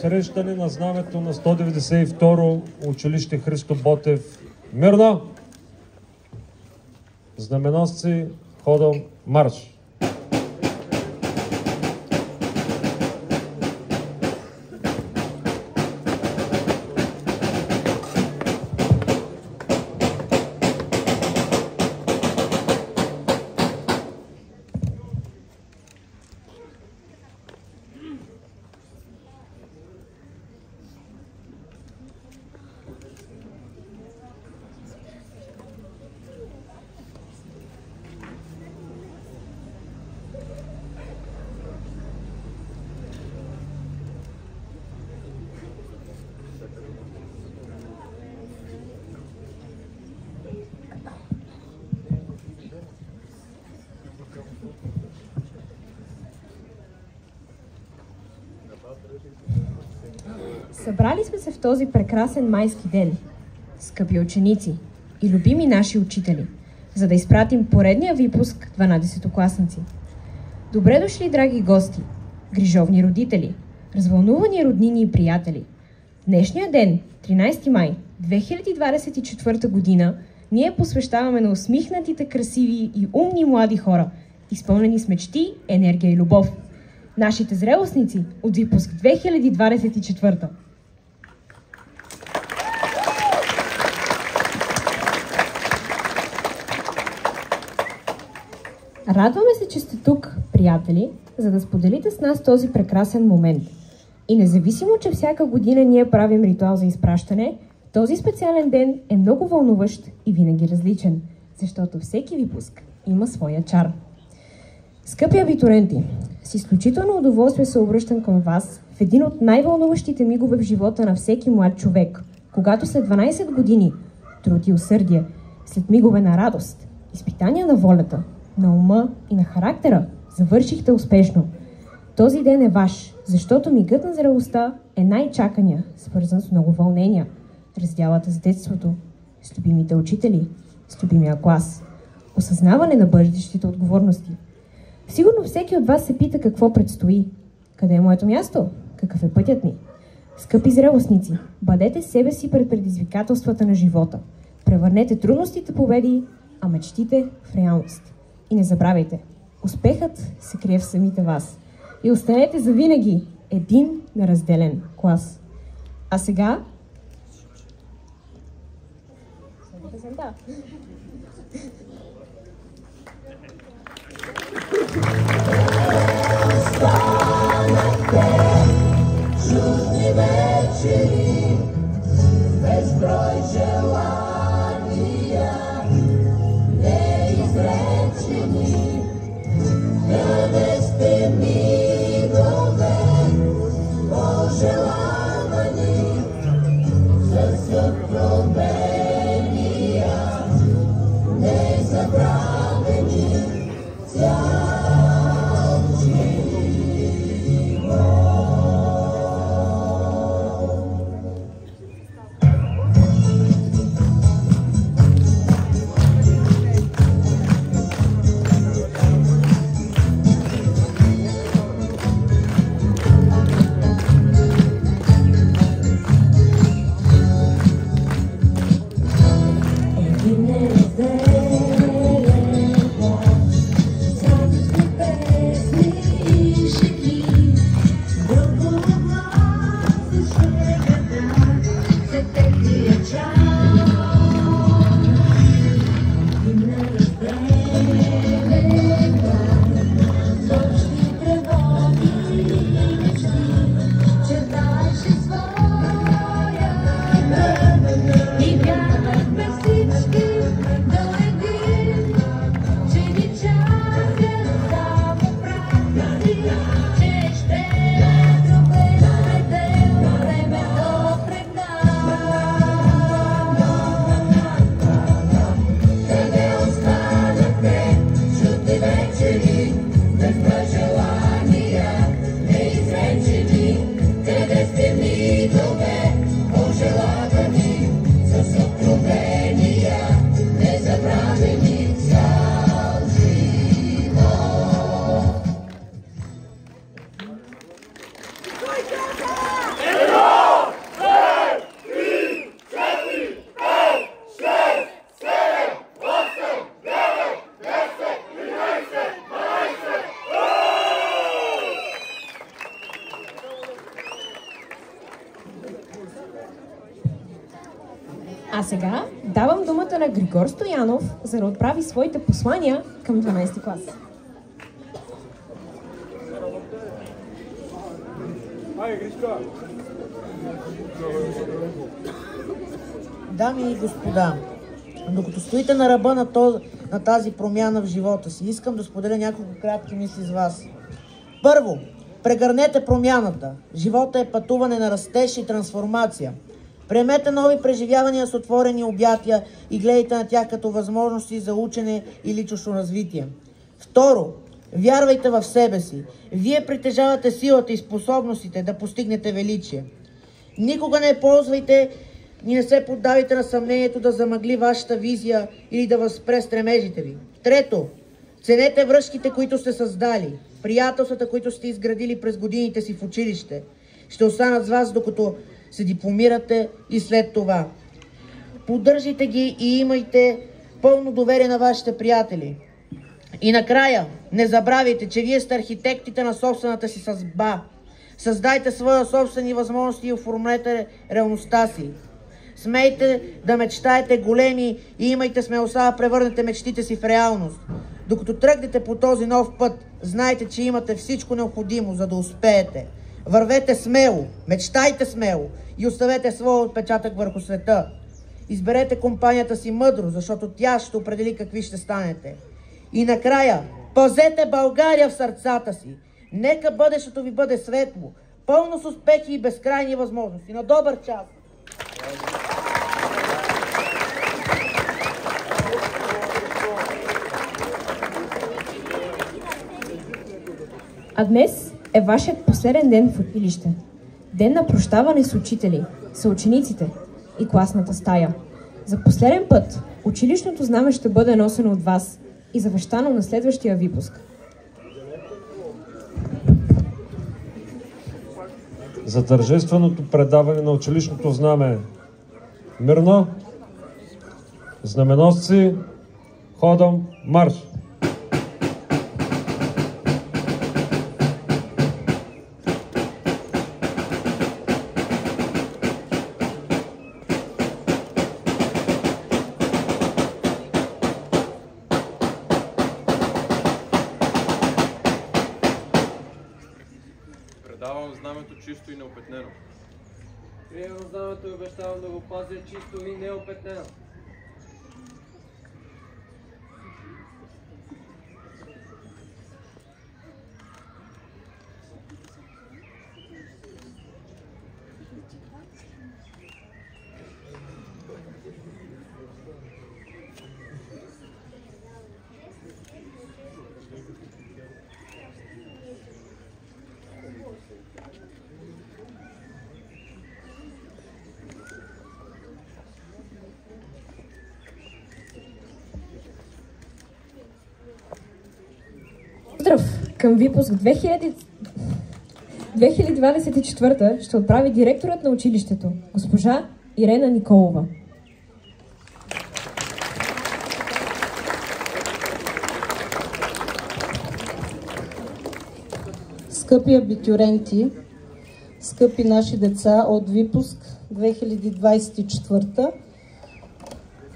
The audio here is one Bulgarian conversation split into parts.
посрещане на знамето на 192-ро училище Христо Ботев. Мирно! Знаменосци, ходом, марш! Събрали сме се в този прекрасен майски ден, скъпи ученици и любими наши учители, за да изпратим поредния випуск 12-класници. Добре дошли, драги гости, грижовни родители, развълнувани роднини и приятели. Днешния ден, 13 май 2024 година, ние посвещаваме на усмихнатите, красиви и умни млади хора, изпълнени с мечти, енергия и любов. Нашите зрелостници от випуск 2024. Радваме се, че сте тук, приятели, за да споделите с нас този прекрасен момент. И независимо, че всяка година ние правим ритуал за изпращане, този специален ден е много вълнуващ и винаги различен, защото всеки випуск има своя чар. Скъпи абитуренти, с изключително удоволствие се обръщам към вас в един от най-вълнуващите мигове в живота на всеки млад човек, когато след 12 години труд и усърдие, след мигове на радост, изпитания на волята, на ума и на характера, завършихте успешно. Този ден е ваш, защото мигът на зрелостта е най-чакания, свързан с много вълнения, раздялата с детството, с любимите учители, с любимия клас, осъзнаване на бъдещите отговорности. Сигурно всеки от вас се пита какво предстои. Къде е моето място? Какъв е пътят ми? Скъпи зрелостници, бъдете себе си пред предизвикателствата на живота. Превърнете трудностите в победи, а мечтите в реалност. И не забравяйте, успехът се крие в самите вас. И останете завинаги един неразделен клас. А сега... Чудни вечери, безброй желания, неизречени, къде сте мигове, пожелавани, за съпромения, незабравени, цял. А сега давам думата на Григор Стоянов, за да отправи своите послания към 12-ти клас. Дами и господа, докато стоите на ръба на тази промяна в живота си, искам да споделя няколко кратки мисли с вас. Първо, прегърнете промяната. Живота е пътуване на растеж и трансформация. Приемете нови преживявания с отворени обятия и гледайте на тях като възможности за учене и личностно развитие. Второ, вярвайте в себе си. Вие притежавате силата и способностите да постигнете величие. Никога не ползвайте и не се поддавайте на съмнението да замъгли вашата визия или да възпре стремежите ви. Трето, ценете връзките, които сте създали. Приятелствата, които сте изградили през годините си в училище, ще останат с вас, докато се дипломирате и след това. Поддържайте ги и имайте пълно доверие на вашите приятели. И накрая, не забравяйте, че вие сте архитектите на собствената си съдба. Създайте своя собствени възможности и оформете реалността си. Смейте да мечтаете големи и имайте смелостта да превърнете мечтите си в реалност. Докато тръгнете по този нов път, знайте, че имате всичко необходимо, за да успеете. Вървете смело, мечтайте смело и оставете своя отпечатък върху света. Изберете компанията си мъдро, защото тя ще определи какви ще станете. И накрая, пазете България в сърцата си. Нека бъдещето ви бъде светло, пълно с успехи и безкрайни възможности. На добър час! А днес е вашият последен ден в училище. Ден на прощаване с учители, съучениците и класната стая. За последен път училищното знаме ще бъде носено от вас и завещано на следващия випуск. За тържественото предаване на училищното знаме мирно, знаменосци, ходом, марш! Предавам знамето чисто и неопетнено. Приемам знамето и обещавам да го пазя чисто и неопетнено. Поздрав! Към випуск 2024 ще отправи директорът на училището, госпожа Ирена Николова. Скъпи абитюренти, скъпи наши деца от випуск 2024,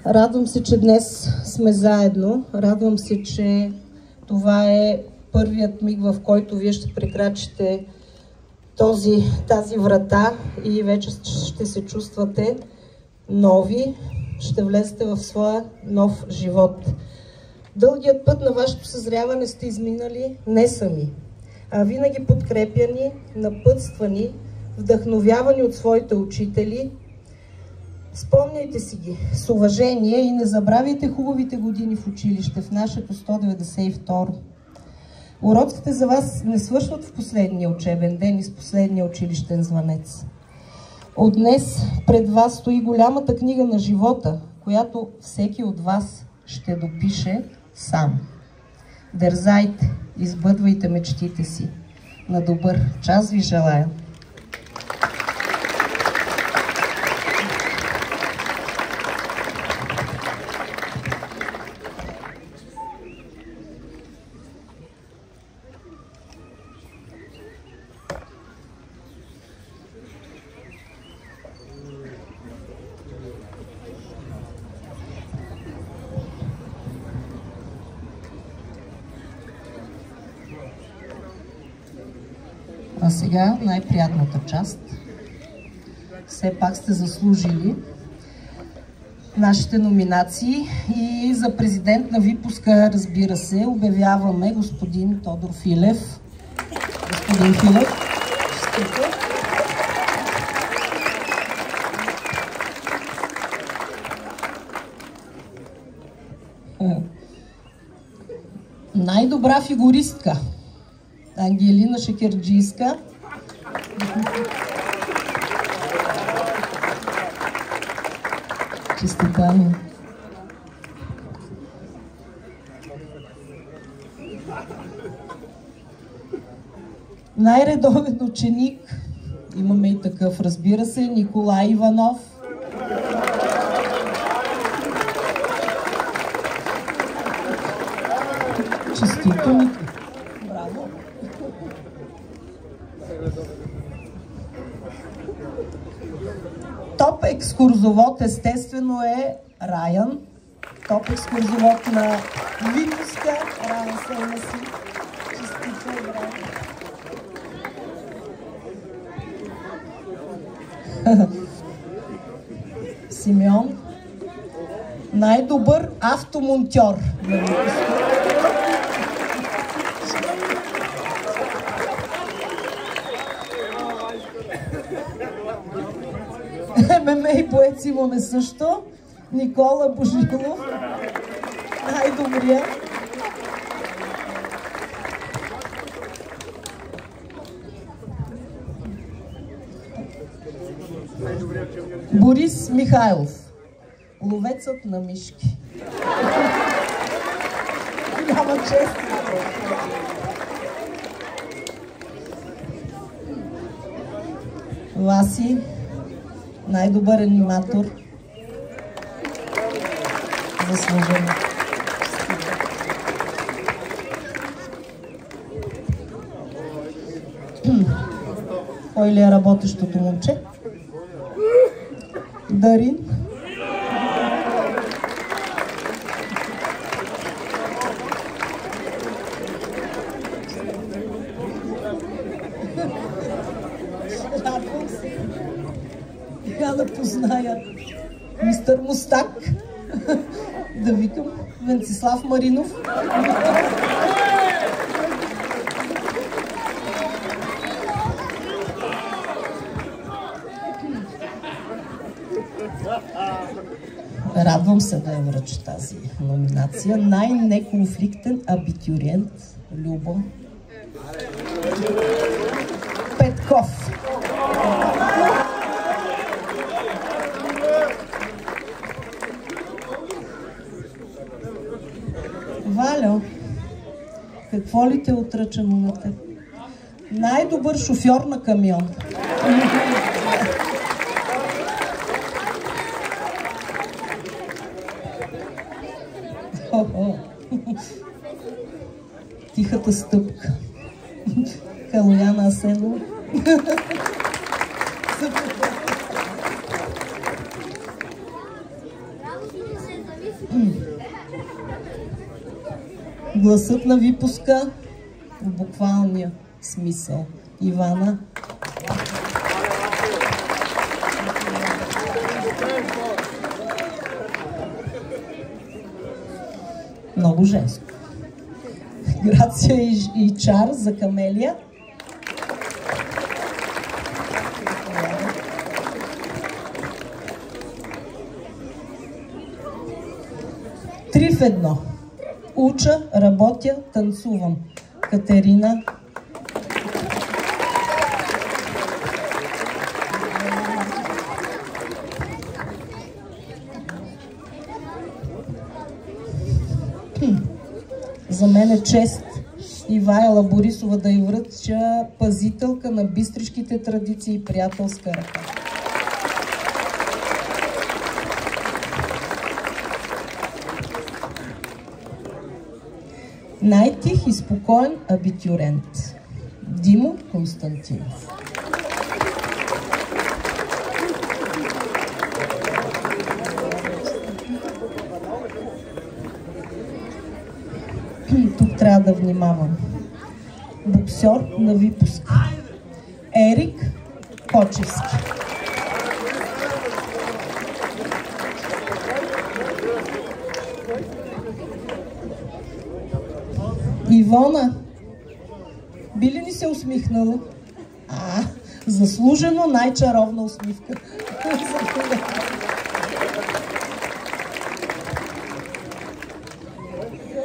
радвам се, че днес сме заедно. Радвам се, че това е първият миг, в който вие ще прекрачите тази врата и вече ще се чувствате нови, ще влезете в своя нов живот. Дългият път на вашето съзряване сте изминали не сами, а винаги подкрепяни, напътствани, вдъхновявани от своите учители. Спомняйте си ги с уважение и не забравяйте хубавите години в училище, в нашето 192. Уроците за вас не свършват в последния учебен ден и с последния училищен звънец. От днес пред вас стои голямата книга на живота, която всеки от вас ще допише сам. Дързайте, избъдвайте мечтите си. На добър час ви желая! А сега най-приятната част. Все пак сте заслужили нашите номинации и за президент на випуска, разбира се, обявяваме господин Тодор Филев. Господин Филев, честито. Най-добра фигуристка Ангелина Шекерджийска. Честита ми. Най-редовен ученик, имаме и такъв, разбира се, Николай Иванов. Честито ми. Браво. Топ екскурзовод естествено е Райан. Топ екскурзовод на випуска. Райан Сеймаси. Честито, браво. Симеон. Най-добър автомонтьор на випуска. ММА и боец имаме също. Никола Божилов. Най-добрия. Борис Михайлов. Ловецът на мишки. Няма чест. Васи. Най-добър аниматор. Заслужено. Кой ли е работещото момче? Дарин. Сега да позная мистер Мустак. Да викам Венцислав Маринов. Радвам се да я връча тази номинация. Най-неконфликтен абитуриент Любо Петков. Валю, какво ли те отръчано на теб? Най-добър шофьор на камион. Тихата стъпка. Калояна Асенова. Гласът на випуска в буквалния смисъл. Ивана. Много женско. Грация и чар за Камелия. Три в едно. Уча, работя, танцувам. Катерина. За мен е чест Ивайла Борисова да й връча пазителка на бистришките традиции и приятелска ръка. Най-тих и спокоен абитюрент Димо Константинов. Тук трябва да внимавам. Боксер на випуска. Ерик Кочевски. Ивона, би ли ни се усмихнала? Заслужено най-чаровна усмивка.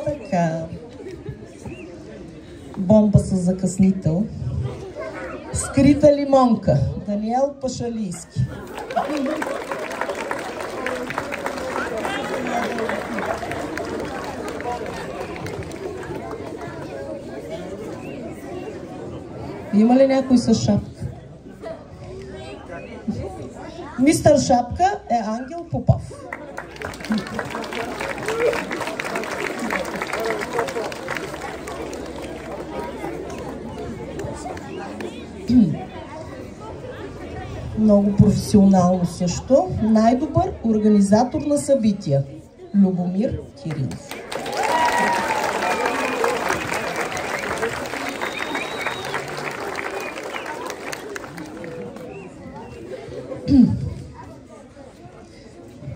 Така. Бомба с закъснител. Скрита лимонка. Даниел Пашалийски. Има ли някой с шапка? Мистер Шапка е Ангел Попов. Много професионално също. Най-добър организатор на събития. Любомир Кирилов.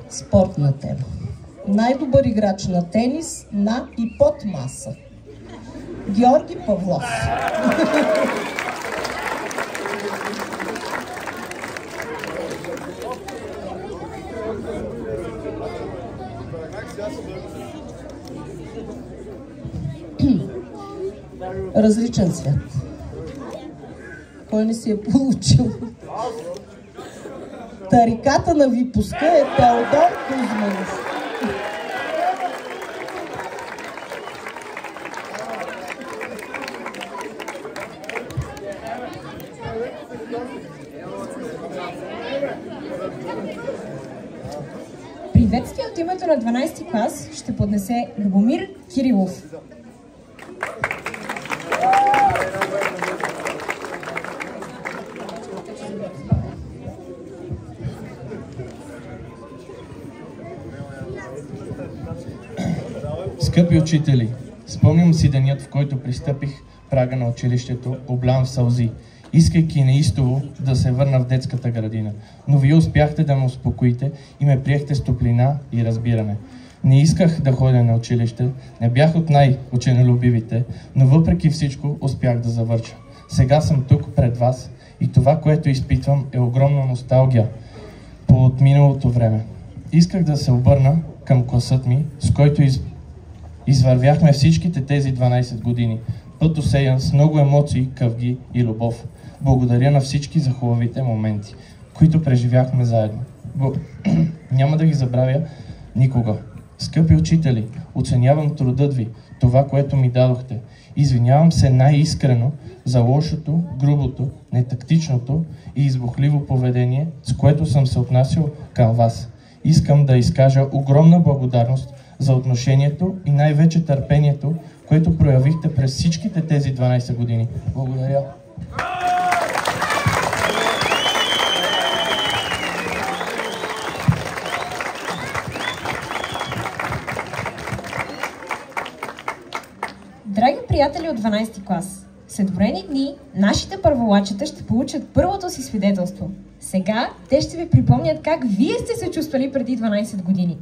Спортна тема. Най-добър играч на тенис на и под маса. Георги Павлов. Различен свят. Кой не си е получил? Тариката на випуска е Теодор Кузманов. Приветствие от името на 12-ти клас ще поднесе Любомир Кирилов. Скъпи учители, спомням си денят, в който пристъпих прага на училището, облян в сълзи, искайки неистово да се върна в детската градина. Но вие успяхте да ме успокоите и ме приехте с топлина и разбиране. Не исках да ходя на училище, не бях от най-ученолюбивите, но въпреки всичко успях да завърша. Сега съм тук пред вас и това, което изпитвам, е огромна носталгия от миналото време. Исках да се обърна към класът ми, с който извървяхме всичките тези 12 години. Път усеян с много емоции, къвги и любов. Благодаря на всички за хубавите моменти, които преживяхме заедно. Няма да ги забравя никога. Скъпи учители, оценявам трудът ви, това, което ми дадохте. Извинявам се най-искрено за лошото, грубото, нетактичното и избухливо поведение, с което съм се отнасял към вас. Искам да изкажа огромна благодарност за отношението и най-вече търпението, което проявихте през всичките тези 12 години. Благодаря. Драги приятели от 12-ти клас, след броени дни нашите първолачета ще получат първото си свидетелство. Сега те ще ви припомнят как вие сте се чувствали преди 12 години.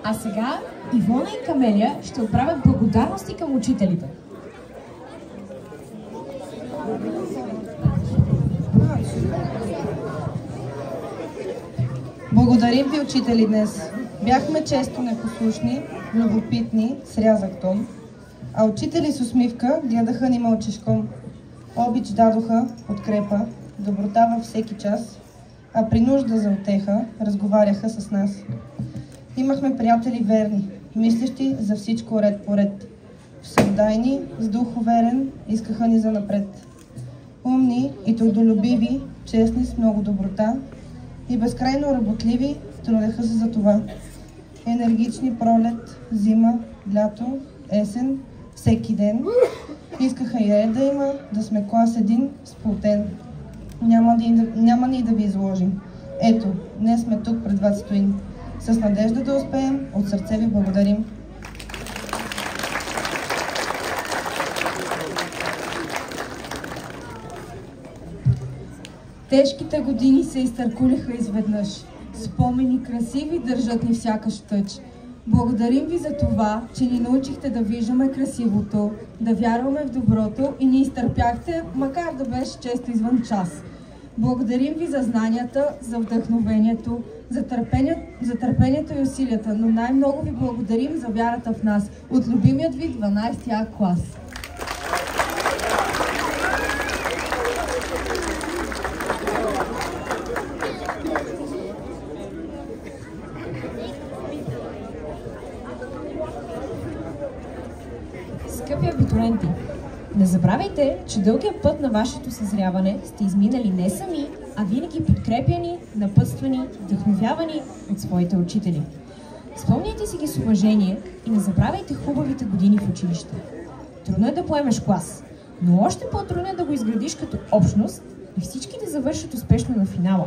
А сега Ивона и Камелия ще отправят благодарности към учителите. Благодарим ви, учители, днес. Бяхме често непослушни, любопитни, с рязък тон, а учители с усмивка гледаха ни мълчешком. Обич дадоха, подкрепа, доброта във всеки час, а при нужда за утеха разговаряха с нас. Имахме приятели верни, мислещи за всичко ред по ред. Всевдайни, с дух уверен, искаха ни за напред. Умни и трудолюбиви, честни с много доброта и безкрайно работливи, трудеха се за това. Енергични пролет, зима, лято, есен, всеки ден. Искаха и ред да има, да сме клас един, сплотен. Няма ни да ви изложим. Ето, днес сме тук пред вас стоим. С надежда да успеем, от сърце ви благодарим. Тежките години се изтъркулиха изведнъж. Спомени красиви държат ни сякаш тъч. Благодарим ви за това, че ни научихте да виждаме красивото, да вярваме в доброто и ни изтърпяхте, макар да беше често извън час. Благодарим ви за знанията, за вдъхновението, за търпението и усилията, но най-много ви благодарим за вярата в нас от любимият ви 12 А клас. Скъпи абитуриенти, не забравяйте, че дългия път на вашето съзряване сте изминали не сами, а винаги подкрепяни, напътствани, вдъхновявани от своите учители. Спомняйте си ги с уважение и не забравяйте хубавите години в училище. Трудно е да поемеш клас, но още по-трудно е да го изградиш като общност и всички да завършат успешно на финала.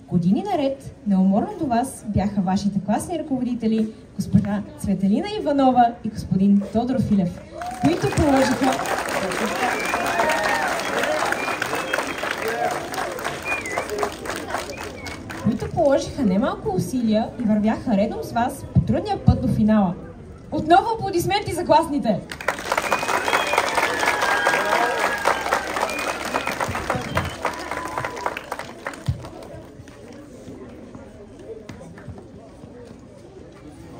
Години наред, неуморно до вас бяха вашите класни ръководители, госпожа Цветелина Иванова и господин Тодор Филев, които положиха немалко усилия и вървяха редом с вас по трудния път до финала. Отново аплодисменти за класните!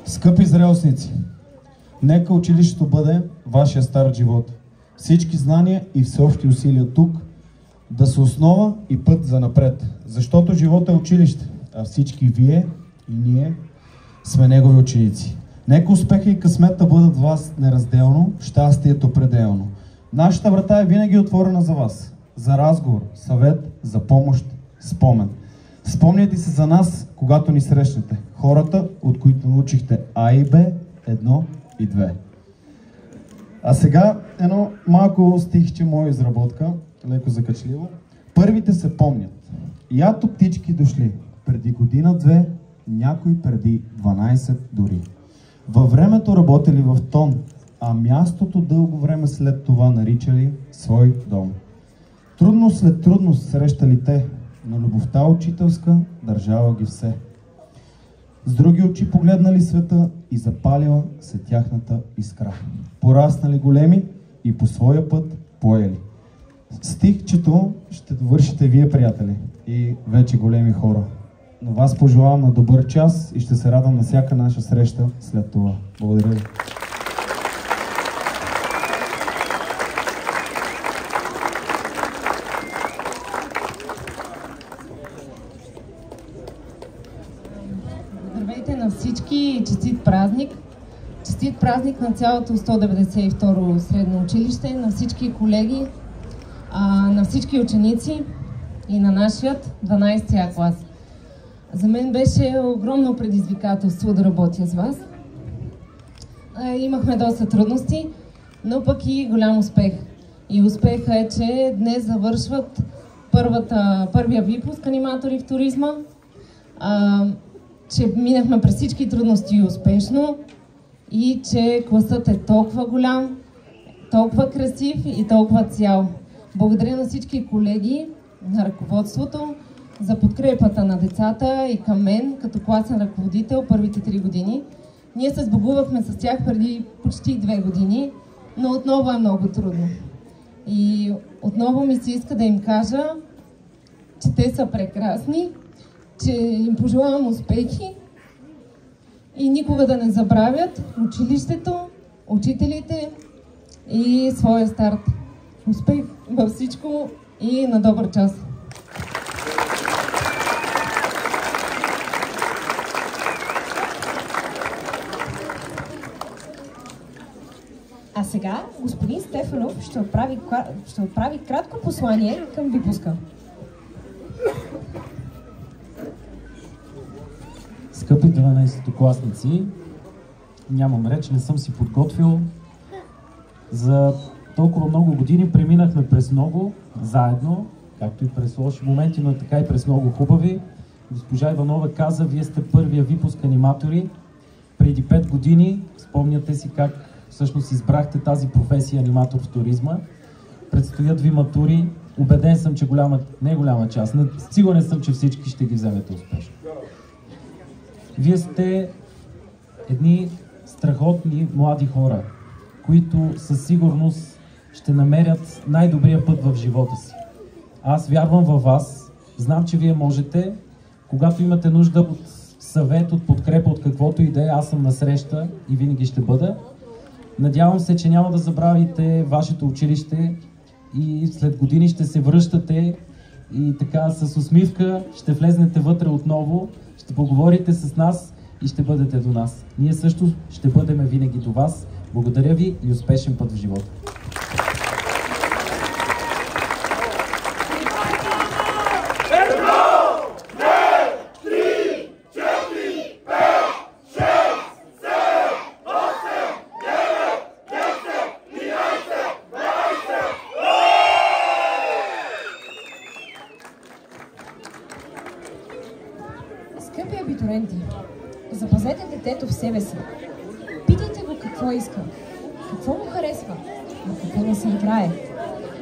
Скъпи зрелостници, нека училището бъде вашия стар живот. Всички знания и всеобщи усилия тук да са основа и път за напред. Защото живот е училище, а всички вие и ние сме негови ученици. Нека успеха и късмета бъдат вас неразделно, щастието пределно. Нашата врата е винаги отворена за вас. За разговор, съвет, за помощ, спомен. Спомняйте се за нас, когато ни срещнете. Хората, от които научихте А и Б, 1 и 2. А сега едно малко стихче моя изработка, леко закачливо. Първите се помнят. Ято птички дошли, преди година-две, някой преди 12 дори. Във времето работели в тон, а мястото дълго време след това наричали свой дом. Трудно след трудност срещали те, но любовта учителска държала ги все. С други очи погледнали света и запалила се тяхната искра. Пораснали големи и по своя път поели. Стихчето ще довършите вие, приятели, и вече големи хора. Но вас пожелавам на добър час и ще се радвам на всяка наша среща след това. Благодаря ви. Здравейте на всички, честит празник! Честит празник на цялото 192 средно училище, на всички колеги, на всички ученици и на нашият 12 А клас. За мен беше огромно предизвикателство да работя с вас. Имахме доста трудности, но пък и голям успех. И успеха е, че днес завършват първия випуск аниматори в туризма, че минахме през всички трудности успешно и че класът е толкова голям, толкова красив и толкова цял. Благодаря на всички колеги, на ръководството, за подкрепата на децата и към мен като класен ръководител първите 3 години. Ние се сбогувахме с тях преди почти 2 години, но отново е много трудно. И отново ми се иска да им кажа, че те са прекрасни, че им пожелавам успехи и никога да не забравят училището, учителите и своя старт. Успех във всичко и на добър час! А сега господин Стефанов ще отправи кратко послание към випуска. Скъпи 12-класници, нямам реч, не съм си подготвил. За толкова много години преминахме през много, заедно, както и през лоши моменти, но така и през много хубави. Госпожа Иванова каза, вие сте първия випуск аниматори. Преди 5 години, спомняте си как всъщност избрахте тази професия аниматор в туризма. Предстоят ви матури. Убеден съм, че не голяма част, сигурен съм, че всички ще ги вземете успешно. Вие сте едни страхотни млади хора, които със сигурност ще намерят най-добрия път в живота си. Аз вярвам във вас, знам, че вие можете. Когато имате нужда от съвет, от подкрепа, от каквото и да е, аз съм насреща и винаги ще бъда. Надявам се, че няма да забравите вашето училище и след години ще се връщате и така с усмивка ще влезнете вътре отново, ще поговорите с нас и ще бъдете до нас. Ние също ще бъдем винаги до вас. Благодаря ви и успешен път в живота! Скъпи абитуриенти, запазете детето в себе си. Питайте го какво иска, какво му харесва, на какво не се играе.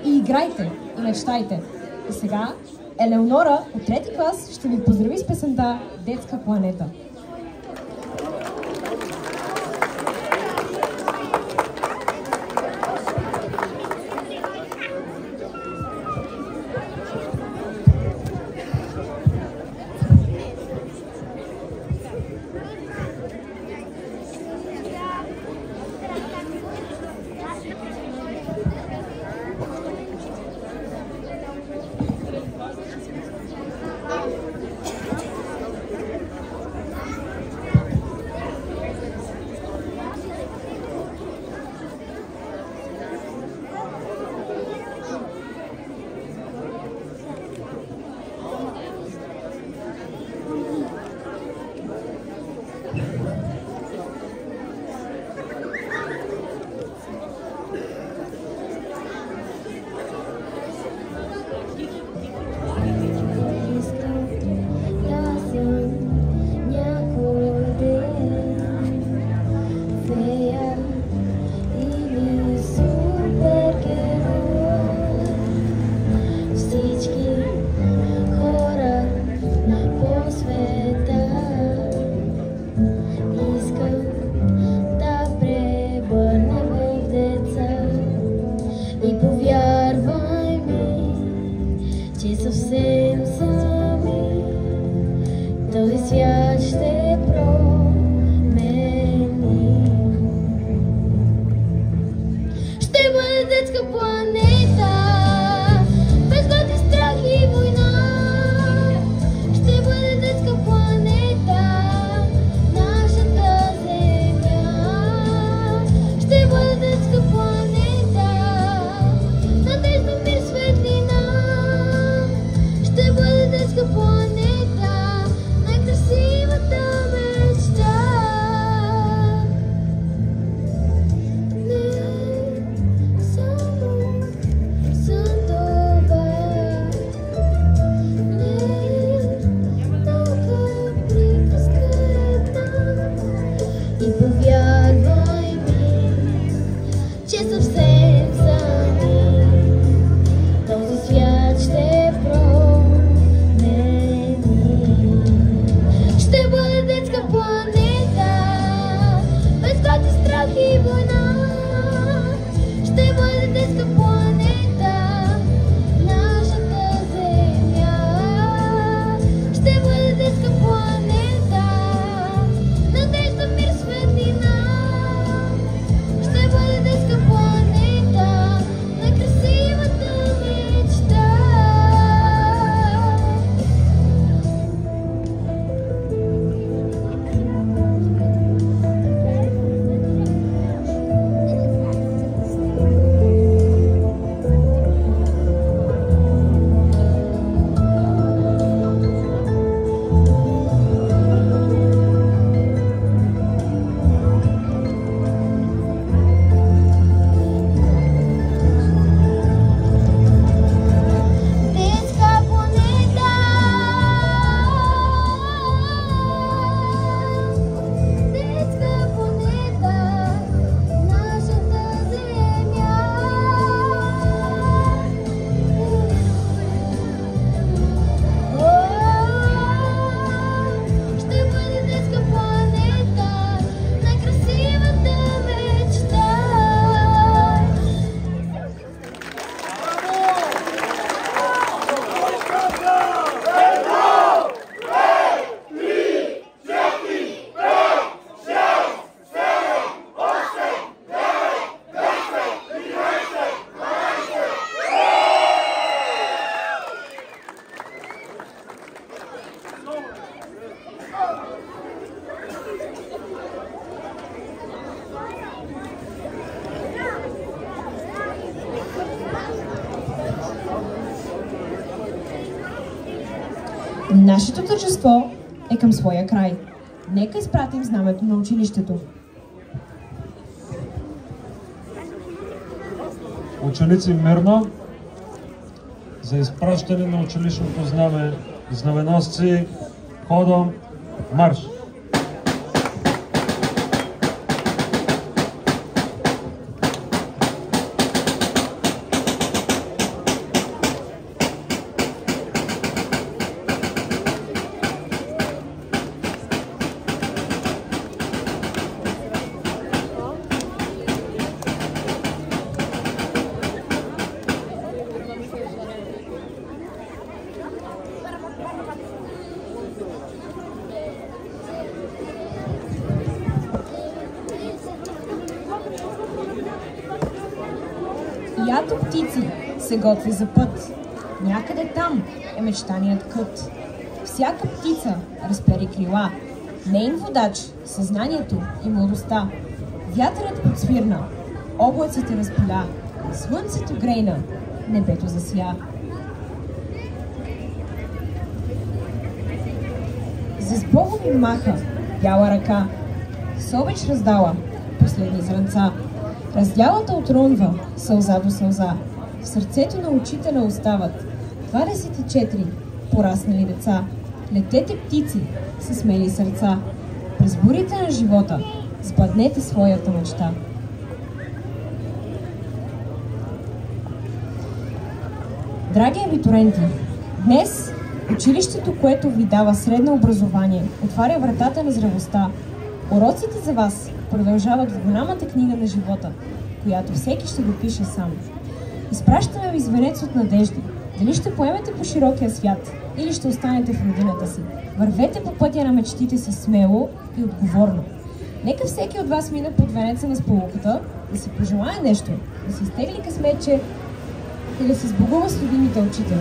И играйте, и мечтайте. И сега Елеонора от 3-ти клас ще ви поздрави с песента "Детска планета". Нашето тържество е към своя край. Нека изпратим знамето на училището. Ученици, мирно! За изпращане на училищното знаме, знаменосци, ходом, марш! Ято птици се готви за път. Някъде там е мечтаният кът. Всяка птица разпери крила. Нейн водач – съзнанието и младостта. Вятърът подсвирна, облаците разпиля, слънцето грейна, небето засия. За сбогови маха бяла ръка, с обич раздала последни зранца. Раздялата отронва сълза до сълза. В сърцето на учителя остават 24 пораснали деца. Летете птици със смели сърца. През бурите на живота сбъднете своята мечта. Драги абитуренти, днес училището, което ви дава средно образование, отваря вратата на зрелостта. Уроците за вас продължават в голямата книга на живота, която всеки ще го пише сам. Изпращаме ви звънец от надежди. Дали ще поемете по широкия свят или ще останете в родината си. Вървете по пътя на мечтите си смело и отговорно. Нека всеки от вас мине под венеца на сполуката, да си пожелае нещо, да си изтегли късметче и да се сбогува с любимите учители.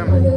Hallelujah.